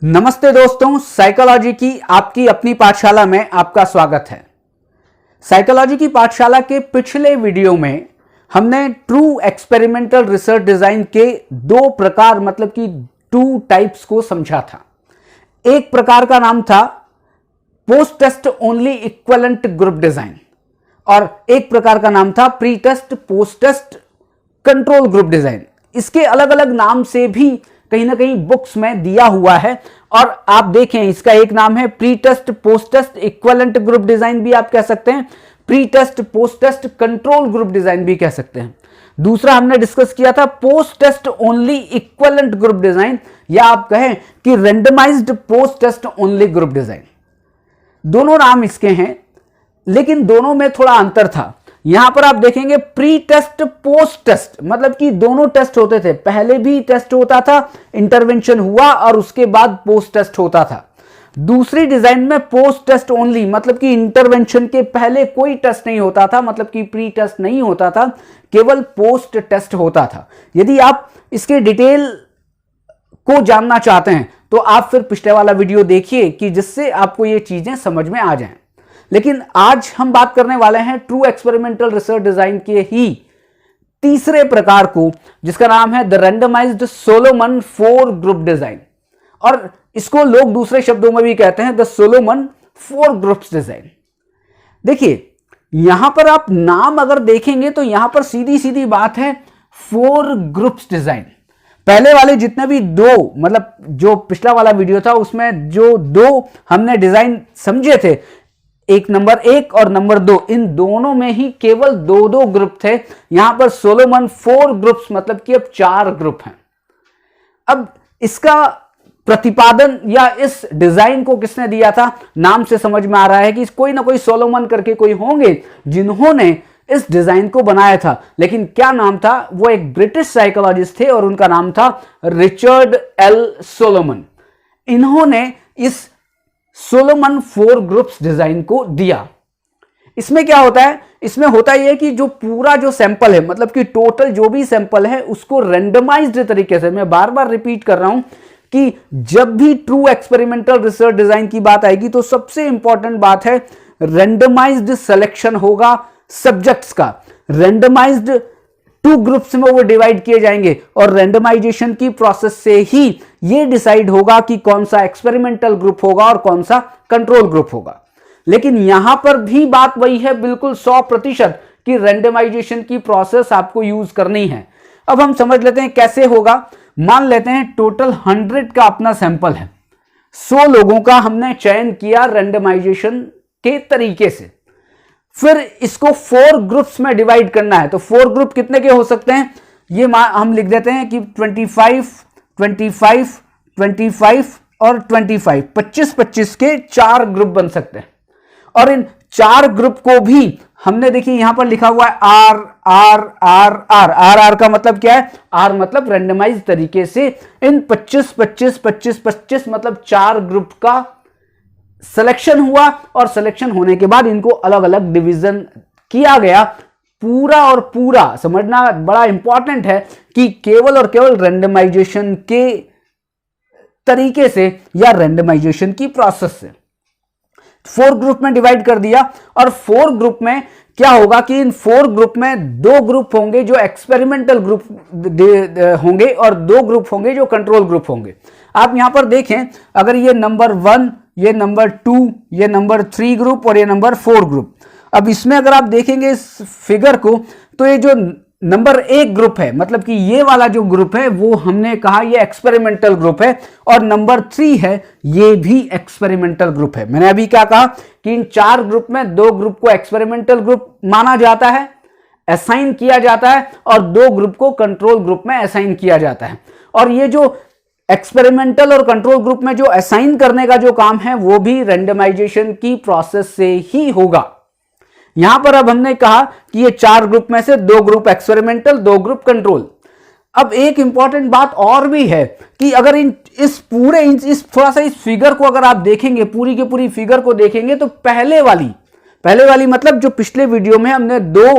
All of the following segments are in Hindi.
नमस्ते दोस्तों, साइकोलॉजी की आपकी अपनी पाठशाला में आपका स्वागत है। साइकोलॉजी की पाठशाला के पिछले वीडियो में हमने ट्रू एक्सपेरिमेंटल रिसर्च डिजाइन के दो प्रकार मतलब कि 2 टाइप्स को समझा था। एक प्रकार का नाम था post test only equivalent group design और एक प्रकार का नाम था pre test post test control group design. इसके अलग अलग नाम से भी कहीं ना कहीं बुक्स में दिया हुआ है और आप देखें, इसका एक नाम है pre test post test equivalent group design भी आप कह सकते हैं, pre test post test control group design भी कह सकते हैं। दूसरा हमने डिस्कस किया था post test only equivalent group design या आप कहें कि randomized post test only group design. दोनों नाम इसके हैं लेकिन दोनों में थोड़ा अंतर था। यहां पर आप देखेंगे प्री टेस्ट पोस्ट टेस्ट मतलब कि दोनों टेस्ट होते थे, पहले भी टेस्ट होता था, इंटरवेंशन हुआ और उसके बाद पोस्ट टेस्ट होता था। दूसरी डिजाइन में पोस्ट टेस्ट ओनली मतलब कि इंटरवेंशन के पहले कोई टेस्ट नहीं होता था, मतलब कि प्री टेस्ट नहीं होता था, केवल पोस्ट टेस्ट होता था। यदि आप इसके डिटेल को जानना चाहते हैं तो आप फिर पिछले वाला वीडियो देखिए कि जिससे आपको ये चीजें समझ में आ जाएं। लेकिन आज हम बात करने वाले हैं ट्रू एक्सपेरिमेंटल रिसर्च डिजाइन के ही तीसरे प्रकार को, जिसका नाम है the randomized Solomon 4 group design और इसको लोग दूसरे शब्दों में भी कहते हैं द सोलोमन 4 ग्रुप्स डिजाइन। देखिए, यहां पर आप नाम अगर देखेंगे तो यहां पर सीधी सीधी बात है 4 ग्रुप्स डिजाइन। पहले वाले जितने भी दो मतलब जो पिछला वाला वीडियो था उसमें जो दो हमने डिजाइन समझे थे, एक नंबर 1 और नंबर 2, इन दोनों में ही केवल 2 ग्रुप थे। यहां पर सोलोमन 4 ग्रुप्स मतलब कि अब 4 ग्रुप हैं। अब इसका प्रतिपादन या इस डिजाइन को किसने दिया था, नाम से समझ में आ रहा है कि कोई ना कोई सोलोमन करके कोई होंगे जिन्होंने इस डिजाइन को बनाया था। लेकिन क्या नाम था, वो एक ब्रिटिश साइकोलॉजिस्ट थे और उनका नाम था रिचर्ड एल सोलोमन। इन्होंने इस सोलोमन 4 ग्रुप्स डिजाइन को दिया। इसमें क्या होता है, इसमें होता यह है कि जो पूरा जो सैंपल है मतलब कि टोटल जो भी सैंपल है उसको रैंडमाइज्ड तरीके से, मैं बार बार रिपीट कर रहा हूं कि जब भी ट्रू एक्सपेरिमेंटल रिसर्च डिजाइन की बात आएगी तो सबसे इंपॉर्टेंट बात है रैंडमाइज्ड सिलेक्शन होगा सब्जेक्ट्स का। रैंडमाइज्ड 2 ग्रुप्स में वो डिवाइड किए जाएंगे और रैंडमाइजेशन की प्रोसेस से ही ये डिसाइड होगा कि कौन सा एक्सपेरिमेंटल ग्रुप होगा और कौन सा कंट्रोल ग्रुप होगा। लेकिन यहां पर भी बात वही है बिल्कुल 100% कि रैंडमाइजेशन की प्रोसेस आपको यूज करनी है। अब हम समझ लेते हैं कैसे होगा। मान लेते हैं टोटल 100 का अपना सैंपल है, 100 लोगों का हमने चयन किया रैंडमाइजेशन के तरीके से, फिर इसको 4 ग्रुप्स में डिवाइड करना है। तो 4 ग्रुप कितने के हो सकते हैं, ये हम लिख देते हैं कि 25, 25, 25 और 25, 25 के 4 ग्रुप बन सकते हैं। और इन 4 ग्रुप को भी हमने देखिए यहां पर लिखा हुआ है R R R R R R का मतलब क्या है, आर मतलब रैंडमाइज तरीके से इन 25 25 25 25 मतलब 4 ग्रुप का सिलेक्शन हुआ और सिलेक्शन होने के बाद इनको अलग अलग डिवीजन किया गया। पूरा और पूरा समझना बड़ा इंपॉर्टेंट है कि केवल और केवल रैंडमाइजेशन के तरीके से या रैंडमाइजेशन की प्रोसेस से 4 ग्रुप में डिवाइड कर दिया। और 4 ग्रुप में क्या होगा कि इन 4 ग्रुप में 2 ग्रुप होंगे जो एक्सपेरिमेंटल ग्रुप होंगे और 2 ग्रुप होंगे जो कंट्रोल ग्रुप होंगे। आप यहां पर देखें, अगर ये नंबर 1, ये नंबर 2, ये नंबर 3 ग्रुप और ये नंबर 4 ग्रुप। अब इसमें अगर आप देखेंगे इस फिगर को तो ये जो नंबर 1 ग्रुप है मतलब कि ये वाला जो ग्रुप है वो हमने कहा ये एक्सपेरिमेंटल ग्रुप है और नंबर 3 है ये भी एक्सपेरिमेंटल ग्रुप है। मैंने अभी क्या कहा कि इन 4 ग्रुप में 2 ग्रुप को एक्सपेरिमेंटल ग्रुप माना जाता है, असाइन किया जाता है, और 2 ग्रुप को कंट्रोल ग्रुप में असाइन किया जाता है। और ये जो एक्सपेरिमेंटल और कंट्रोल ग्रुप में जो असाइन करने का जो काम है वो भी रैंडमाइजेशन की प्रोसेस से ही होगा। यहां पर अब हमने कहा कि ये 4 ग्रुप में से 2 ग्रुप एक्सपेरिमेंटल, 2 ग्रुप कंट्रोल। अब एक इंपॉर्टेंट बात और भी है कि अगर इस थोड़ा सा इस फिगर को अगर आप देखेंगे, पूरी की पूरी फिगर को देखेंगे तो पहले वाली मतलब जो पिछले वीडियो में हमने 2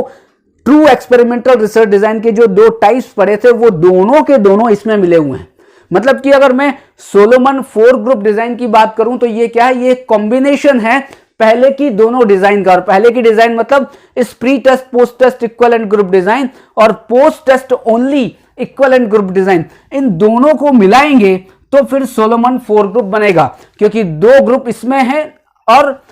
ट्रू एक्सपेरिमेंटल रिसर्च डिजाइन के जो 2 टाइप्स पढ़े थे वो दोनों के दोनों इसमें मिले हुए हैं। मतलब कि अगर मैं सोलोमन 4 ग्रुप डिजाइन की बात करूं तो ये क्या है, ये कॉम्बिनेशन है पहले की दोनों डिजाइन का। और पहले की डिजाइन मतलब इस pre test post test equivalent group design और post test only equivalent group design, इन दोनों को मिलाएंगे तो फिर सोलोमन 4 ग्रुप बनेगा, क्योंकि 2 ग्रुप इसमें है और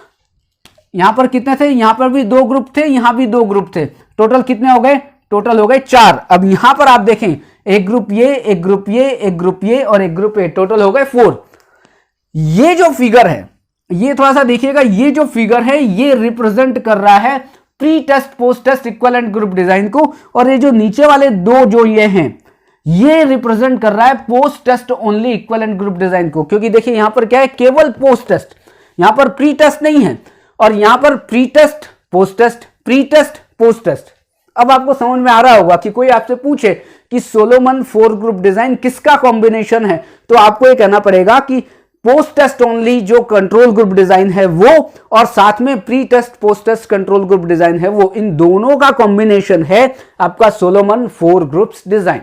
यहां पर कितने थे, यहां पर भी 2 ग्रुप थे, यहां भी 2 ग्रुप थे, टोटल कितने हो गए, टोटल हो गए 4। अब यहां पर आप देखें एक ग्रुप ये, एक ग्रुप ये, एक ग्रुप ये और एक ग्रुप ये, टोटल हो गए 4। ये जो फिगर है, ये थोड़ा सा देखिएगा, ये जो फिगर है ये रिप्रेजेंट कर रहा है pre test post test equivalent group design को, और ये जो नीचे वाले 2 जो ये हैं ये रिप्रेजेंट कर रहा है post test only equivalent group design को। क्योंकि देखिए यहां पर क्या है, केवल पोस्ट टेस्ट, यहां पर प्री टेस्ट नहीं है, और यहां पर pre test post test, pre test post test. अब आपको समझ में आ रहा होगा कि कोई आपसे पूछे कि सोलोमन 4 ग्रुप डिजाइन किसका कॉम्बिनेशन है, तो आपको ये कहना पड़ेगा कि पोस्ट टेस्ट ओनली जो कंट्रोल ग्रुप डिजाइन है वो, और साथ में pre test post test control group design है वो, इन दोनों का कॉम्बिनेशन है आपका सोलोमन 4 ग्रुप्स डिजाइन।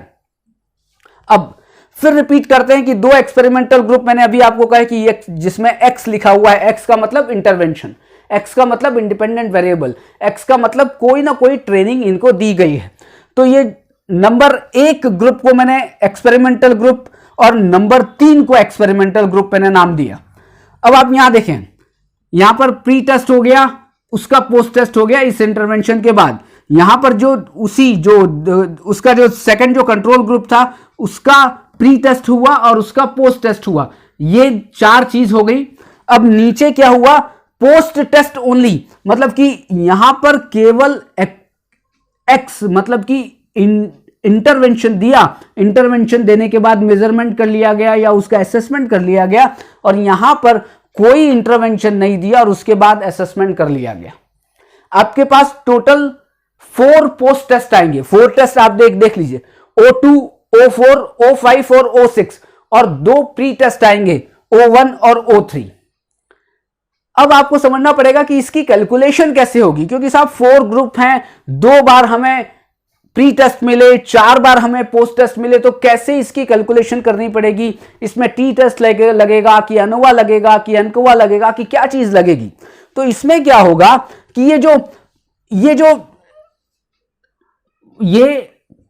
अब फिर रिपीट करते हैं कि 2 एक्सपेरिमेंटल ग्रुप मैंने अभी आपको कहा कि ये जिसमें एक्स लिखा हुआ है, एक्स का मतलब इंटरवेंशन, एक्स का मतलब इंडिपेंडेंट वेरिएबल, एक्स का मतलब कोई ना कोई ट्रेनिंग इनको दी गई है। तो ये नंबर 1 ग्रुप को मैंने एक्सपेरिमेंटल ग्रुप और नंबर 3 को एक्सपेरिमेंटल ग्रुप मैंने नाम दिया। अब आप यहां देखें, यहां पर प्री टेस्ट हो गया, उसका पोस्ट टेस्ट हो गया इस इंटरवेंशन के बाद, यहां पर जो उसका जो सेकंड जो कंट्रोल ग्रुप था उसका प्री टेस्ट हुआ और उसका पोस्ट टेस्ट हुआ, ये 4 चीज हो गई। अब नीचे क्या हुआ, पोस्ट टेस्ट ओनली, मतलब कि यहां पर केवल एक्स मतलब कि इंटरवेंशन दिया, इंटरवेंशन देने के बाद मेजरमेंट कर लिया गया या उसका असेसमेंट कर लिया गया, और यहां पर कोई इंटरवेंशन नहीं दिया और उसके बाद असेसमेंट कर लिया गया। आपके पास टोटल 4 पोस्ट टेस्ट आएंगे। 4 टेस्ट आप देख लीजिए, O2, O4, O5 और O6, और 2 प्री टेस्ट आएंगे, O1 और O3। अब आपको समझना पड़ेगा कि इसकी कैलकुलेशन कैसे होगी, क्योंकि साहब 4 ग्रुप हैं, 2 बार हमें प्री टेस्ट मिले, 4 बार हमें पोस्ट टेस्ट मिले, तो कैसे इसकी कैलकुलेशन करनी पड़ेगी, इसमें टी टेस्ट लगेगा कि अनोवा लगेगा कि अनकोवा लगेगा कि क्या चीज लगेगी। तो इसमें क्या होगा कि ये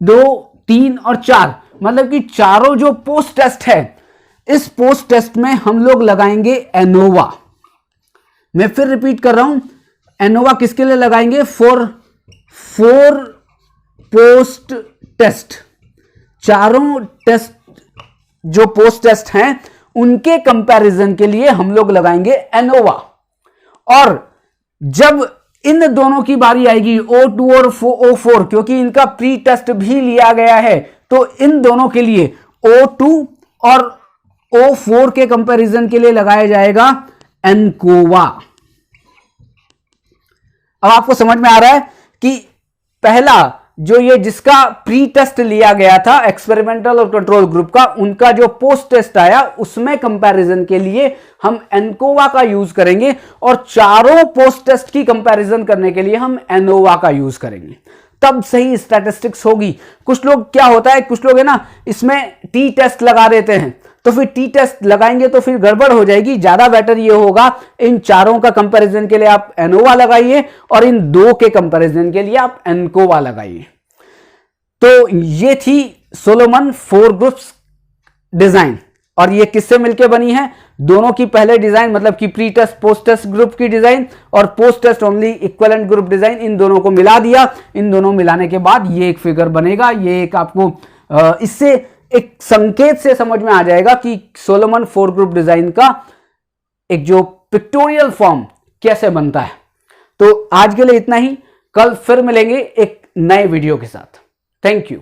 2, 3 और 4 मतलब कि चारों जो पोस्ट टेस्ट है, इस पोस्ट टेस्ट में हम लोग लगाएंगे एनोवा। मैं फिर रिपीट कर रहा हूं, एनोवा किसके लिए लगाएंगे, 4 पोस्ट टेस्ट, चारों टेस्ट जो पोस्ट टेस्ट हैं उनके कंपैरिजन के लिए हम लोग लगाएंगे एनोवा। और जब इन दोनों की बारी आएगी O2 और O4, क्योंकि इनका प्री टेस्ट भी लिया गया है, तो इन दोनों के लिए O2 और O4 के कंपैरिजन के लिए लगाया जाएगा एनकोवा। अब आपको समझ में आ रहा है कि पहला जो ये जिसका प्री टेस्ट लिया गया था एक्सपेरिमेंटल और कंट्रोल ग्रुप का, उनका जो पोस्ट टेस्ट आया उसमें कंपैरिजन के लिए हम एनकोवा का यूज करेंगे, और चारों पोस्ट टेस्ट की कंपैरिजन करने के लिए हम एनोवा का यूज करेंगे, तब सही स्टैटिस्टिक्स होगी। कुछ लोग क्या होता है, कुछ लोग है ना इसमें टी टेस्ट लगा देते हैं, तो फिर टी टेस्ट लगाएंगे तो फिर गड़बड़ हो जाएगी। ज्यादा बेटर ये होगा इन चारों का कंपैरिजन के लिए आप एनोवा लगाइए और इन 2 के कंपैरिजन के लिए आप एनकोवा लगाइए। तो ये थी सोलोमन 4 ग्रुप्स डिजाइन, और ये किससे मिलकर बनी है, दोनों की पहले डिजाइन मतलब कि pre test post test group की डिजाइन और post test only equivalent group design, इन दोनों को मिला दिया। इन दोनों मिलाने के बाद ये एक फिगर बनेगा। ये एक आपको इससे एक संकेत से समझ में आ जाएगा कि सोलोमन 4 ग्रुप डिजाइन का एक जो पिक्टोरियल फॉर्म कैसे बनता है। तो आज के लिए इतना ही, कल फिर मिलेंगे एक नए वीडियो के साथ। Thank you.